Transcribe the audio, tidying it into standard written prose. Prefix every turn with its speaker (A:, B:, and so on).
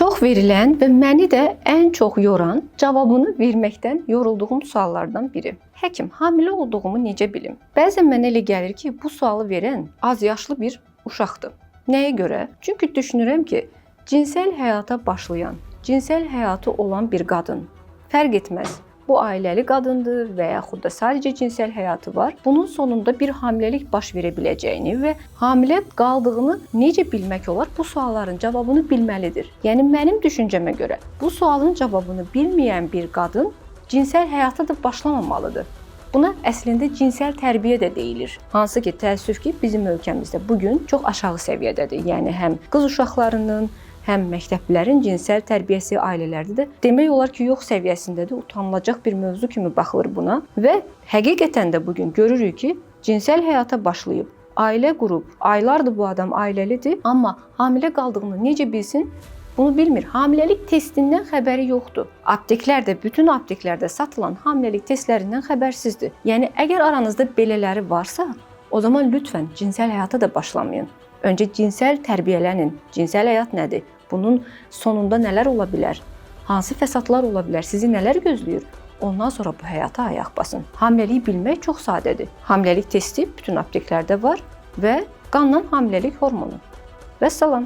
A: Çox verilən və məni də ən çox yoran, cavabını verməkdən yorulduğum suallardan biri. Həkim, hamilə olduğumu necə bilim? Bəzən mənə elə gəlir ki, bu sualı verən az yaşlı bir uşaqdır. Nəyə görə? Çünki düşünürəm ki, cinsel həyata başlayan, cinsel həyatı olan bir qadın, fərq etməz. Bu ailəli qadındır və yaxud da sadəcə cinsel həyatı var. Bunun sonunda bir hamiləlik baş verə biləcəyini və hamilə qaldığını necə bilmək olar? Bu sualların cavabını bilməlidir. Yəni mənim düşüncəmə görə bu sualın cavabını bilməyən bir qadın cinsel həyata da başlamamalıdır. Buna əslində cinsel tərbiyə də deyilir. Hansı ki, təəssüf ki, bizim ölkəmizdə bugün çox aşağı səviyyədədir. Yəni həm qız uşaqlarının, həm məktəblilərin cinsel tərbiyəsi ailələrdə də demək olar ki, yox səviyyəsindədir. Utanılacaq bir mövzu kimi baxılır buna və həqiqətən də bugün görürük ki, cinsel həyata başlayıb, ailə qurub, aylardır bu adam ailəlidir, amma hamilə qaldığını necə bilsin? Bunu bilmir. Hamiləlik testindən xəbəri yoxdur. Apteklərdə, bütün apteklərdə satılan hamiləlik testlərindən xəbərsizdir. Yəni əgər aranızda belələri varsa, o zaman lütfən cinsel həyata da başlamayın. Öncə cinsel tərbiyələnin. Cinsel həyat nədir? Bunun sonunda nələr ola bilər? Hansı fəsadlar ola bilər? Sizi nələr gözləyir? Ondan sonra bu həyata ayaq basın. Hamiləliyi bilmək çox sadədir. Hamiləlik testi bütün apteklərdə var və qanla hamiləlik hormonu. Vəssalam.